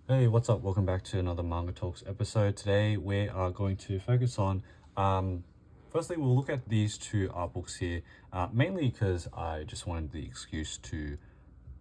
Hey, what's up? Welcome back to another Manga Talks episode. Today we are going to focus on, firstly, we'll look at these two art books here, mainly because I just wanted the excuse to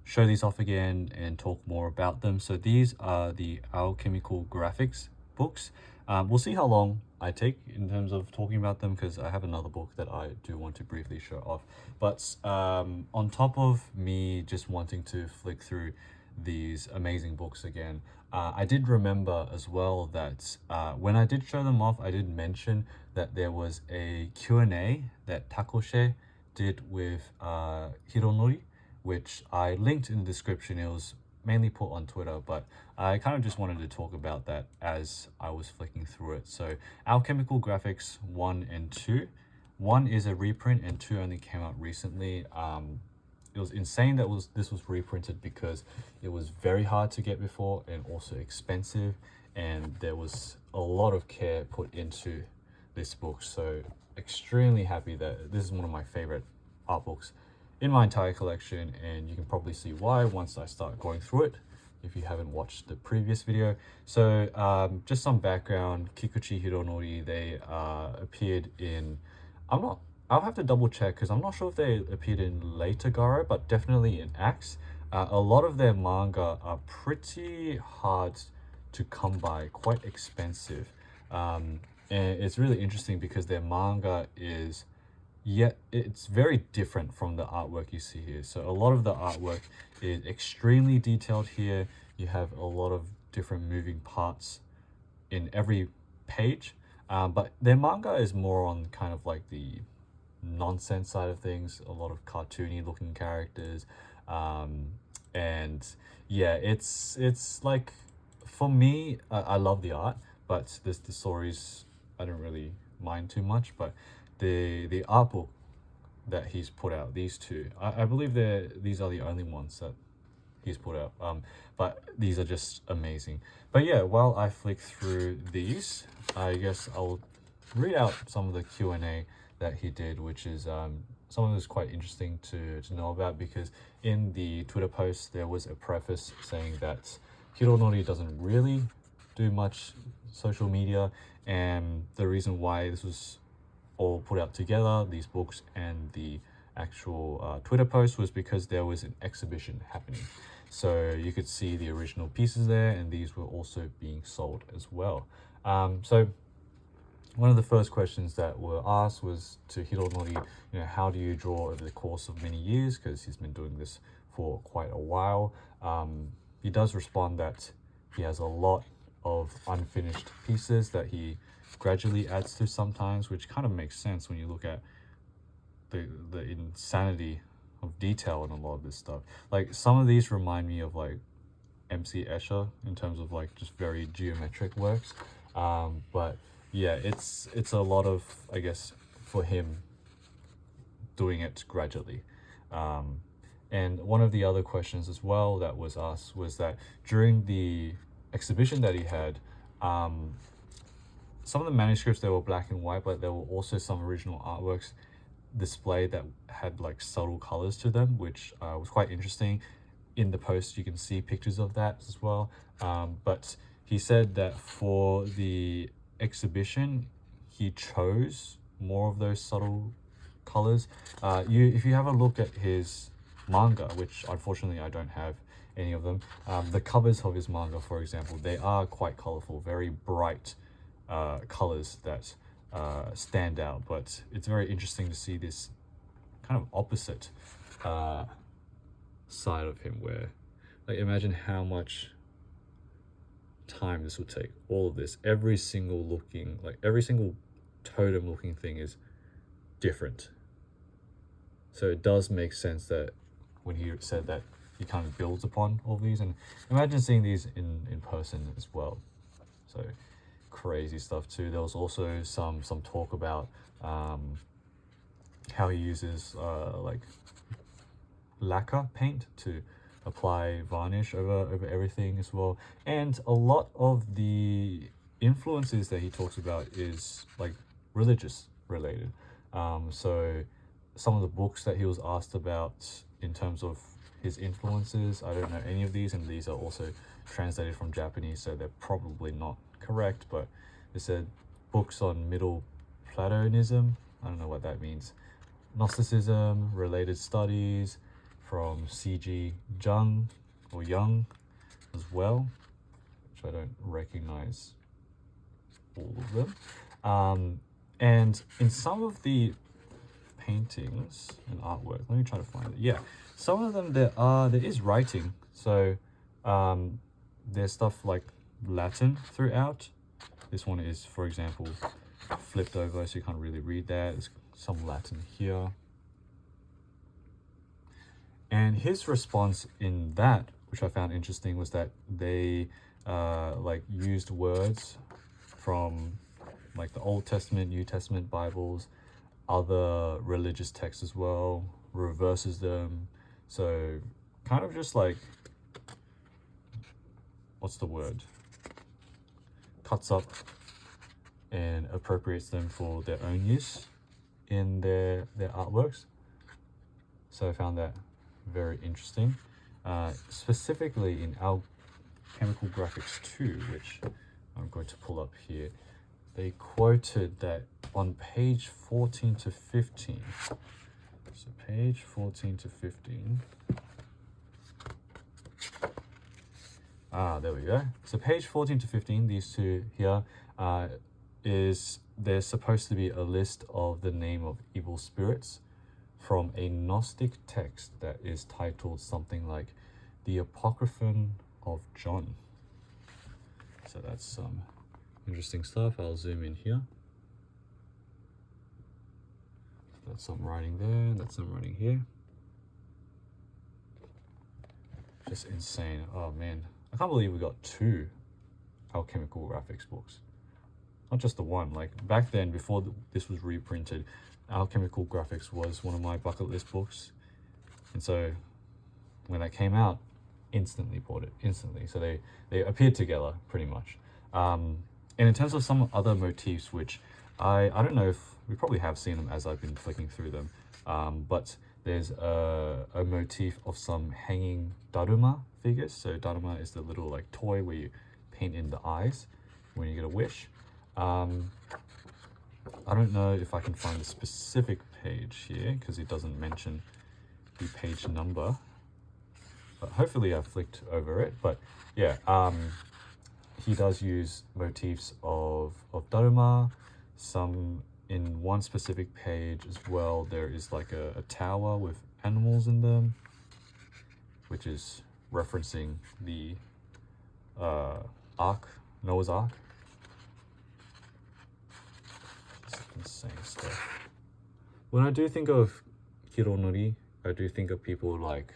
show these off again and talk more about them. So these are the Alchemical Graphics books. We'll see how long I take in terms of talking about them because I have another book that I do want to briefly show off. But on top of me just wanting to flick through these amazing books again, I did remember as well that when I did show them off, I did mention that there was a Q&A that Takoshe did with Hironori, which I linked in the description. It was mainly put on Twitter, but I kind of just wanted to talk about that as I was flicking through it. So Alchemical Graphics 1 and 2. 1 is a reprint and 2 only came out recently. It was insane that this was reprinted because it was very hard to get before and also expensive, and there was a lot of care put into this book. So extremely happy that this is one of my favorite art books in my entire collection, and you can probably see why once I start going through it if you haven't watched the previous video. So just some background. Kikuchi Hironori, they appeared in, I'll have to double check because I'm not sure if they appeared in later Garo, but definitely in Axe. A lot of their manga are pretty hard to come by, quite expensive. And it's really interesting because their manga is, it's very different from the artwork you see here. So a lot of the artwork is extremely detailed here. You have a lot of different moving parts in every page. But their manga is more on kind of like the nonsense side of things, a lot of cartoony looking characters, and yeah, it's like, for me, I love the art, but the stories I don't really mind too much. But the art book that he's put out, these two, I believe these are the only ones that he's put out, but these are just amazing. But yeah, while I flick through these, I guess I'll read out some of the Q&A that he did, which is some of it is quite interesting to know about, because in the Twitter post there was a preface saying that Hironori doesn't really do much social media, and the reason why this was all put out together, these books and the actual Twitter post, was because there was an exhibition happening. So you could see the original pieces there, and these were also being sold as well. So one of the first questions that were asked was to Hironori, how do you draw over the course of many years? Because he's been doing this for quite a while. He does respond that he has a lot of unfinished pieces that he gradually adds to sometimes, which kind of makes sense when you look at the insanity of detail in a lot of this stuff. Like, some of these remind me of like MC Escher in terms of like just very geometric works. But yeah, it's a lot of, I guess, for him, doing it gradually. And one of the other questions as well that was asked was that during the exhibition that he had, some of the manuscripts, they were black and white, but there were also some original artworks displayed that had like subtle colors to them, which was quite interesting. In the post you can see pictures of that as well. But he said that for the exhibition he chose more of those subtle colors. If you have a look at his manga, which unfortunately I don't have any of them, the covers of his manga, for example, they are quite colorful, very bright colors that stand out. But it's very interesting to see this kind of opposite side of him, where, like, imagine how much time this would take. All of this, every single totem looking thing is different. So it does make sense that when he said that he kind of builds upon all these, and imagine seeing these in person as well. So crazy stuff too. There was also some talk about how he uses like lacquer paint to apply varnish over everything as well. And a lot of the influences that he talks about is like religious related. So some of the books that he was asked about in terms of his influences, I don't know any of these, and these are also translated from Japanese, so they're probably not correct, but it said books on Middle Platonism. I don't know what that means. Gnosticism, related studies from C.G. Jung or Young as well, which I don't recognize all of them. And in some of the paintings and artwork, let me try to find it. Yeah, some of them there is writing. So there's stuff like Latin throughout. This one is, for example, flipped over, so you can't really read that. There's some Latin here. And his response in that, which I found interesting, was that they like used words from like the Old Testament, New Testament Bibles, other religious texts as well, reverses them. So kind of just like, what's the word? Cuts up and appropriates them for their own use in their artworks. So I found that very interesting. Specifically in Alchemical Graphics 2, which I'm going to pull up here, they quoted that on page 14 to 15. So page 14 to 15. There we go. So page 14 to 15, these two here, there's supposed to be a list of the name of evil spirits from a Gnostic text that is titled something like the Apocryphon of John. So that's some interesting stuff. I'll zoom in here. That's some writing there, that's some writing here. Just insane. Oh man, I can't believe we got 2 Alchemical Graphics books. Not just the one. Like back then, before this was reprinted, Alchemical Graphics was one of my bucket list books. And so when that came out, instantly bought it, instantly. So they appeared together pretty much. And in terms of some other motifs, which I don't know if we probably have seen them as I've been flicking through them, but there's a motif of some hanging daruma figures. So daruma is the little like toy where you paint in the eyes when you get a wish. I don't know if I can find a specific page here because it doesn't mention the page number, but hopefully I flicked over it. But yeah, he does use motifs of daruma. Some in one specific page as well, there is like a tower with animals in them, which is referencing the Ark, Noah's Ark. Insane stuff. When I do think of Hironori, I do think of people like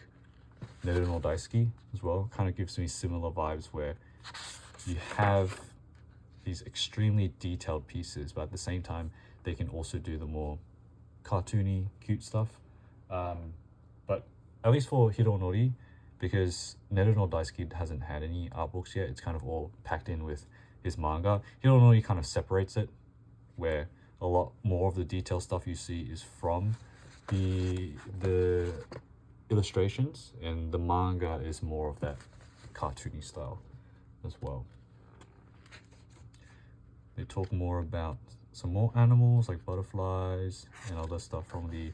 nerunodaisuki as well. Kind of gives me similar vibes where you have these extremely detailed pieces, but at the same time, they can also do the more cartoony, cute stuff. But at least for Hironori, because nerunodaisuki hasn't had any art books yet, it's kind of all packed in with his manga. Hironori kind of separates it, where a lot more of the detail stuff you see is from the illustrations, and the manga is more of that cartoony style as well. They talk more about some more animals like butterflies and other stuff from the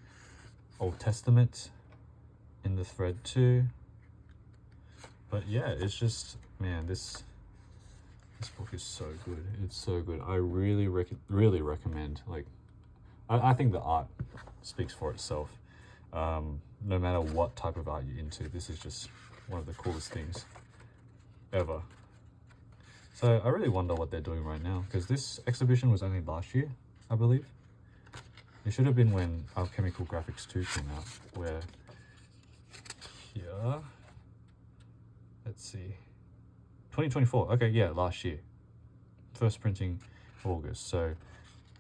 Old Testament in the thread too. But yeah, it's just, man, this book is so good. It's so good. I really recommend. Like, I think the art speaks for itself. No matter what type of art you're into, this is just one of the coolest things ever. So I really wonder what they're doing right now, because this exhibition was only last year, I believe. It should have been when Alchemical Graphics 2 came out, where here, let's see, 2024. Okay, yeah, last year. First printing August. So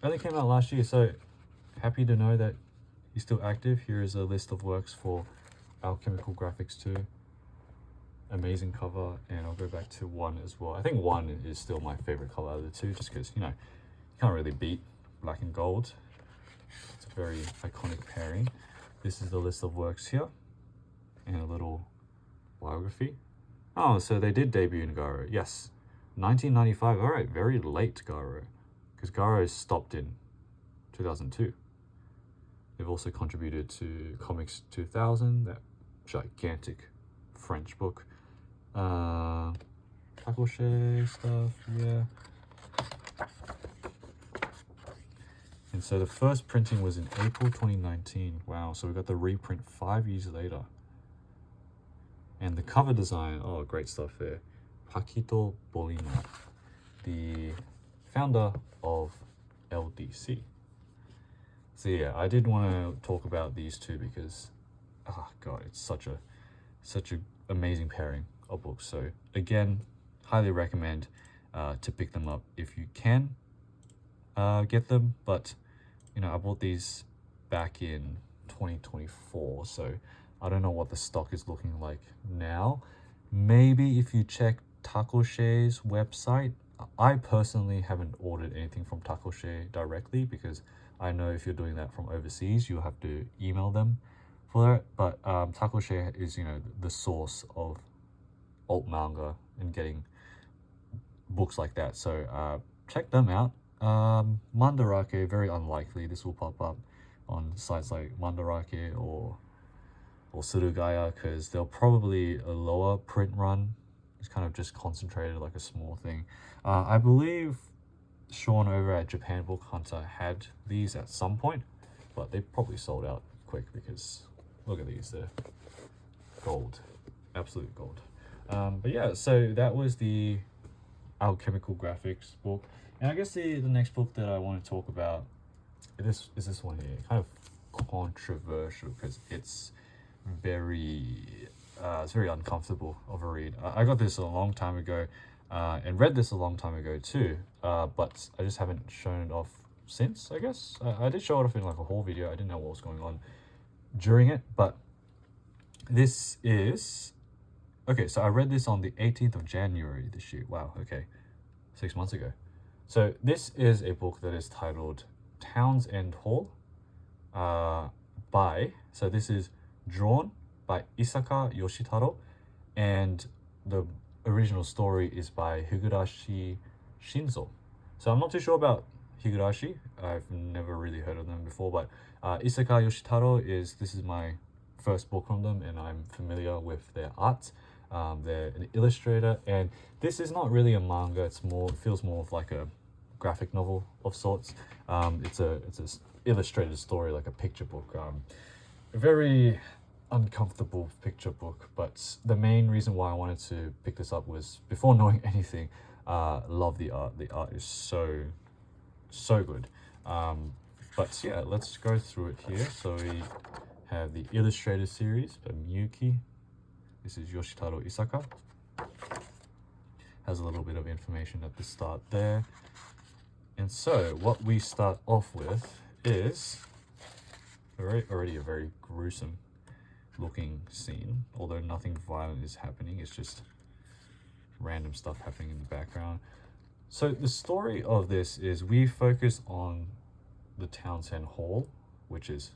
only came out last year. So happy to know that he's still active. Here is a list of works for Alchemical Graphics 2. Amazing cover, and I'll go back to 1 as well. I think 1 is still my favorite color out of the 2, just because, you know, you can't really beat black and gold. It's a very iconic pairing. This is the list of works here, and a little biography. Oh, so they did debut in Garo. Yes. 1995. All right, very late Garo. Because Garo stopped in 2002. They've also contributed to Comics 2000, that gigantic French book. Takoche stuff, yeah. And so the first printing was in April 2019. Wow, so we got the reprint 5 years later. And the cover design, oh, great stuff there. Paquito Bolino, the founder of LDC. So yeah, I did want to talk about these two because, oh god, it's such a amazing pairing of books. So again, highly recommend to pick them up if you can get them. But you know, I bought these back in 2024, so I don't know what the stock is looking like now. Maybe if you check Takoche's website. I personally haven't ordered anything from Takoche directly because I know if you're doing that from overseas, you have to email them for it. But Takoche is, you know, the source of alt manga and getting books like that. So check them out. Mandarake, very unlikely this will pop up on sites like Mandarake or Surugaya because they're probably a lower print run. It's kind of just concentrated like a small thing. I believe Sean over at Japan Book Hunter had these at some point, but they probably sold out quick because look at these, they're gold, absolute gold. But yeah, so that was the Alchemical Graphics book. And I guess the next book that I want to talk about is this one here, kind of controversial because it's very uncomfortable of a read. I got this a long time ago and read this a long time ago too, but I just haven't shown it off since, I guess. I did show it off in like a haul video. I didn't know what was going on during it, but this is... Okay, so I read this on the 18th of January this year. Wow, okay. 6 months ago. So this is a book that is titled Townsend Hall so this is drawn by Isaka Yoshitaro, and the original story is by Higurashi Shinzo. So I'm not too sure about Higurashi. I've never really heard of them before, but Isaka Yoshitaro this is my first book from them, and I'm familiar with their art. They're an illustrator, and this is not really a manga. It feels more of like a graphic novel of sorts. It's a illustrated story, like a picture book. Very uncomfortable picture book, but the main reason why I wanted to pick this up was, before knowing anything, love the art. The art is so good. But yeah, let's go through it here. So we have the illustrated series by Miyuki. This is Yoshitaro Isaka. Has a little bit of information at the start there. And so what we start off with is already a very gruesome looking scene, although nothing violent is happening. It's just random stuff happening in the background. So the story of this is we focus on the Townsend Hall, which is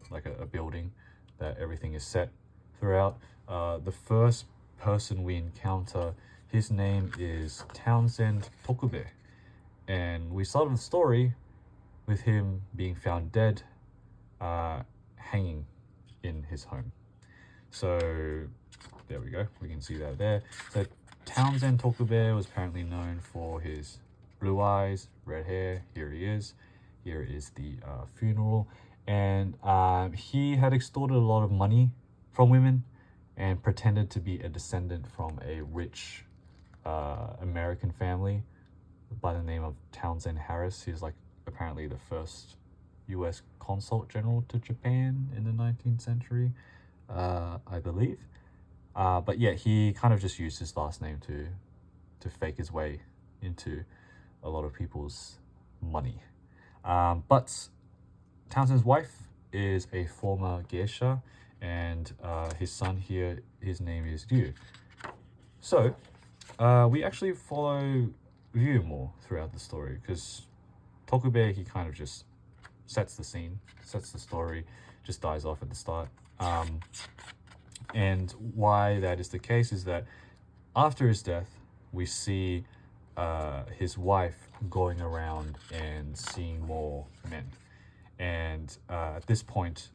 like a building that everything is set throughout. The first person we encounter, his name is Townsend Tokube, and we start the story with him being found dead, hanging in his home. So there we go, we can see that there. So Townsend Tokube was apparently known for his blue eyes, red hair. Here he is. Here is the funeral, and he had extorted a lot of money from women and pretended to be a descendant from a rich American family by the name of Townsend Harris. He's like apparently the first US consul general to Japan in the 19th century, I believe. But yeah, he kind of just used his last name to fake his way into a lot of people's money. But Townsend's wife is a former geisha, and his son here, his name is Ryu. So we actually follow Ryu more throughout the story, because Tokube, he kind of just sets the scene, sets the story, just dies off at the start. And why that is the case is that after his death, we see his wife going around and seeing more men. And at this point,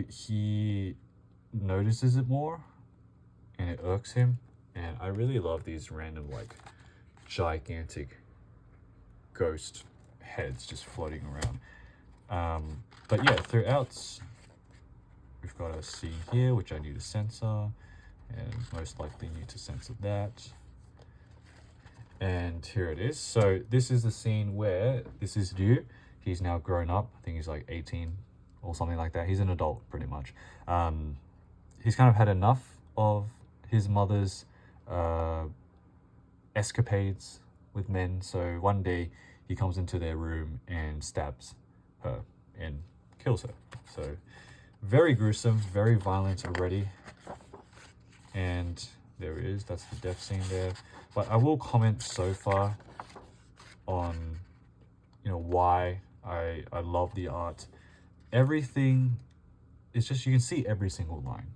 he notices it more, and it irks him. And I really love these random, like, gigantic ghost heads just floating around. But yeah, throughout, we've got a scene here, which I need to censor, and most likely need to censor that. And here it is. So this is the scene where this is Ryu. He's now grown up. I think he's like 18 or something like that. He's an adult, pretty much. He's kind of had enough of his mother's escapades with men. So one day he comes into their room and stabs her and kills her. So very gruesome, very violent already. And there it is. That's the death scene there. But I will comment so far on, why I love the art. Everything, it's just, you can see every single line.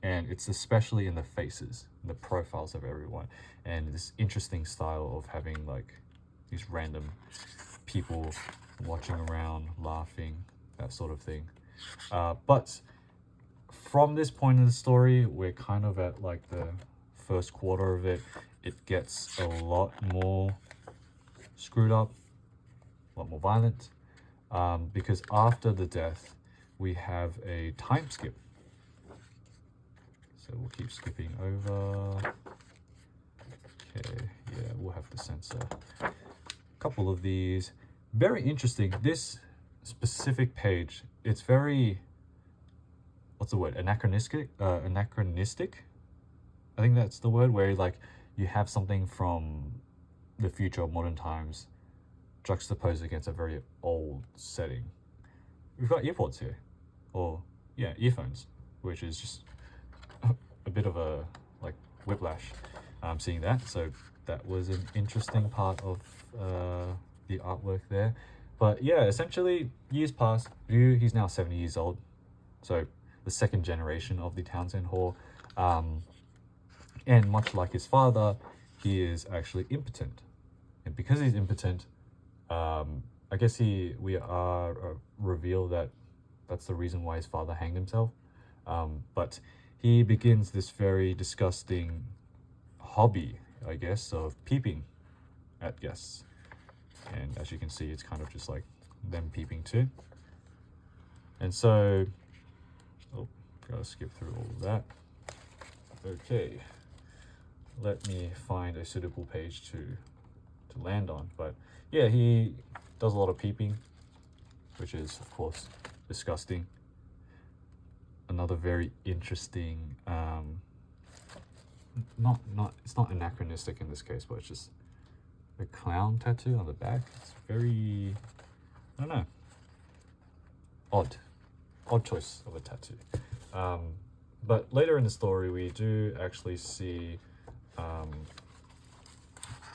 And it's especially in the faces, the profiles of everyone. And this interesting style of having like these random people watching around, laughing, that sort of thing. But from this point in the story, we're kind of at like the first quarter of it. It gets a lot more screwed up, a lot more violent, because after the death, we have a time skip. So we'll keep skipping over. Okay, yeah, we'll have to censor a couple of these. Very interesting. This specific page, it's very, what's the word? Anachronistic? Anachronistic? I think that's the word, where like you have something from the future of modern times juxtaposed against a very old setting. We've got earpods here, or yeah, earphones, which is just a bit of a like whiplash seeing that. So that was an interesting part of the artwork there. But yeah, essentially years pass. Ryu, he's now 70 years old, so the second generation of the Townsend Hall, and much like his father, he is actually impotent. And because he's impotent, I guess we are revealed that that's the reason why his father hanged himself. But he begins this very disgusting hobby, I guess, of peeping at guests. And as you can see, it's kind of just like them peeping too. And so, gotta skip through all of that. Okay, let me find a suitable page to land on. But yeah, he does a lot of peeping, which is of course disgusting. Another very interesting, it's not anachronistic in this case, but it's just a clown tattoo on the back. It's very, I don't know, odd choice of a tattoo. But later in the story, we do actually see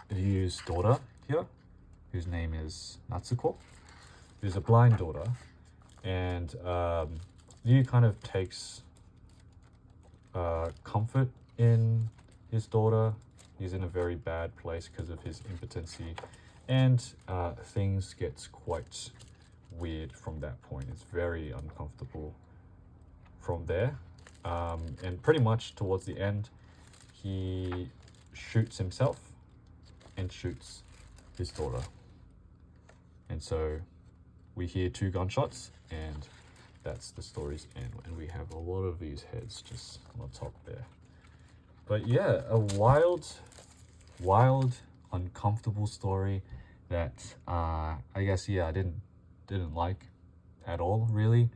Ryu's daughter here, whose name is Natsuko, who's a blind daughter. And Ryu kind of takes comfort in his daughter. He's in a very bad place because of his impotency, and things gets quite weird from that point. It's very uncomfortable from there, and pretty much towards the end, he shoots himself and shoots his daughter. And so we hear 2 gunshots, and that's the story's end. And we have a lot of these heads just on the top there. But yeah, a wild, uncomfortable story that I guess, yeah, I didn't like at all, really.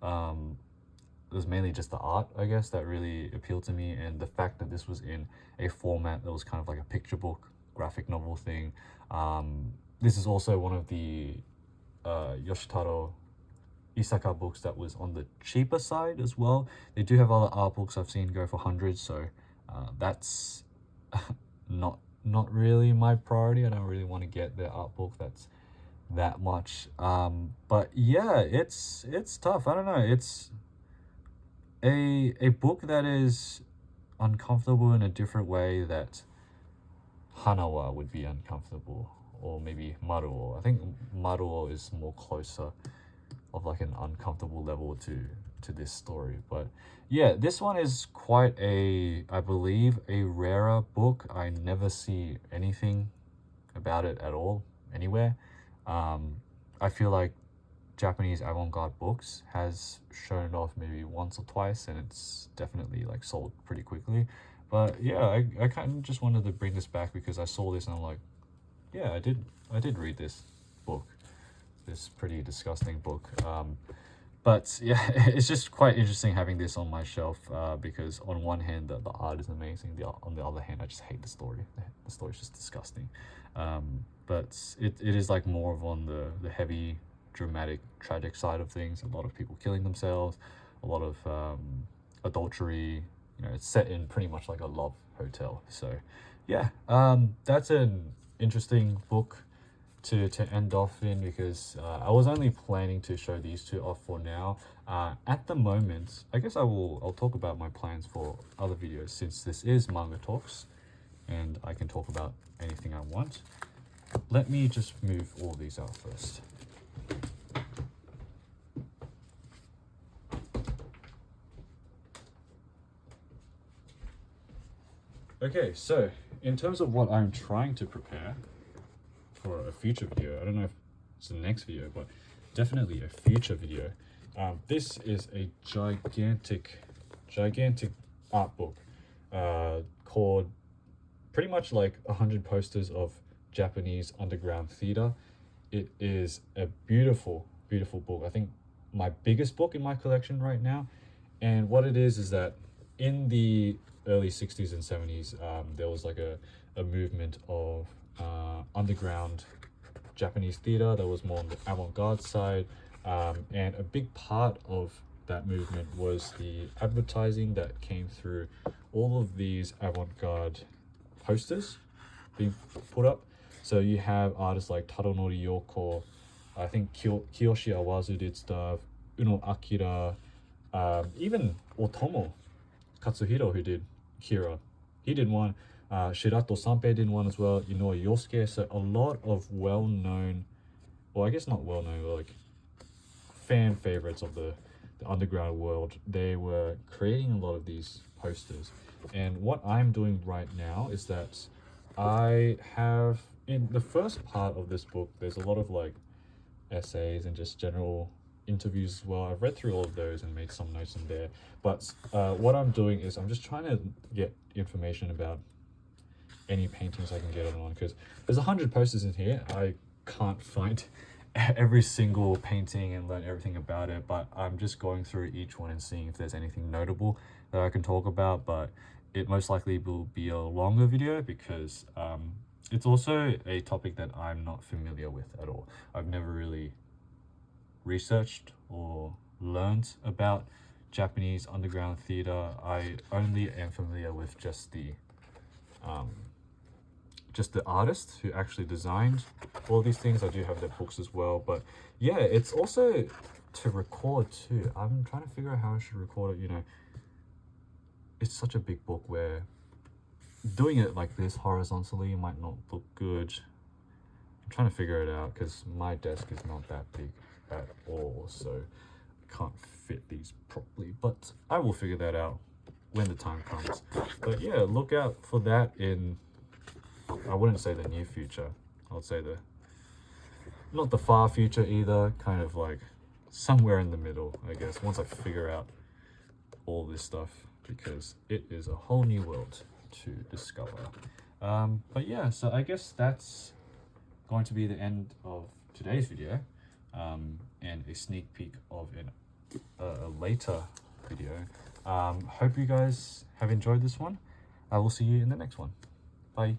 It was mainly just the art, I guess, that really appealed to me, and the fact that this was in a format that was kind of like a picture book, graphic novel thing. This is also one of the Yoshitaro Isaka books that was on the cheaper side as well. They do have other art books I've seen go for hundreds, so that's not really my priority. I don't really want to get their art book that's that much. But yeah, it's tough. I don't know. It's a book that is uncomfortable in a different way that Hanawa would be uncomfortable, or maybe Maruo. I think Maruo is more closer of like an uncomfortable level to this story. But yeah, this one is quite a, I believe, a rarer book. I never see anything about it at all anywhere. I feel like Japanese avant-garde books has shown it off maybe once or twice, and it's definitely like sold pretty quickly. But yeah, I kind of just wanted to bring this back because I saw this and I'm like, yeah, I did read this book, this pretty disgusting book. But yeah, it's just quite interesting having this on my shelf, because on one hand the art is amazing, on the other hand I just hate the story. The story's just disgusting. But it is like more of on the heavy, dramatic, tragic side of things. A lot of people killing themselves, a lot of adultery. You know, it's set in pretty much like a love hotel. So yeah, that's an interesting book to end off in, because I was only planning to show these two off for now. At the moment, I guess I'll talk about my plans for other videos, since this is Manga Talks and I can talk about anything I want. Let me just move all these out first. Okay, so in terms of what I'm trying to prepare for a future video, I don't know if it's the next video, but definitely a future video. This is a gigantic art book called pretty much like 100 posters of Japanese underground theater. It is a beautiful book. I think my biggest book in my collection right now. And what it is that in the early 60s and 70s, there was like a movement of underground Japanese theater that was more on the avant-garde side, and a big part of that movement was the advertising that came through all of these avant-garde posters being put up. So you have artists like Taronori Yoko, I think Kiyoshi Awazu did stuff, Uno Akira, even Otomo Katsuhiro, who did Kira, he did one. Shirato Sanpei did one as well. Inoue Yosuke. So a lot of well-known, well, I guess not well-known, but like fan favorites of the underground world. They were creating a lot of these posters. And what I'm doing right now is that I have, in the first part of this book, there's a lot of like essays and just general interviews as well. I've read through all of those and made some notes in there. But what I'm doing is I'm just trying to get information about any paintings I can get on, because there's 100 posters in here. I can't find every single painting and learn everything about it, but I'm just going through each one and seeing if there's anything notable that I can talk about. But it most likely will be a longer video because it's also a topic that I'm not familiar with at all. I've never really researched or learned about Japanese underground theater. I only am familiar with just the artist who actually designed all these things. I do have their books as well, but yeah, it's also to record too. I'm trying to figure out how I should record it. You know, it's such a big book where doing it like this horizontally might not look good. I'm trying to figure it out because my desk is not that big at all, so I can't fit these properly, but I will figure that out when the time comes. But yeah, look out for that in, I wouldn't say the near future, I would say not the far future either, kind of like somewhere in the middle, I guess, once I figure out all this stuff, because it is a whole new world to discover. But yeah, so I guess that's going to be the end of today's video, and a sneak peek of a later video. Hope you guys have enjoyed this one. I will see you in the next one. Bye.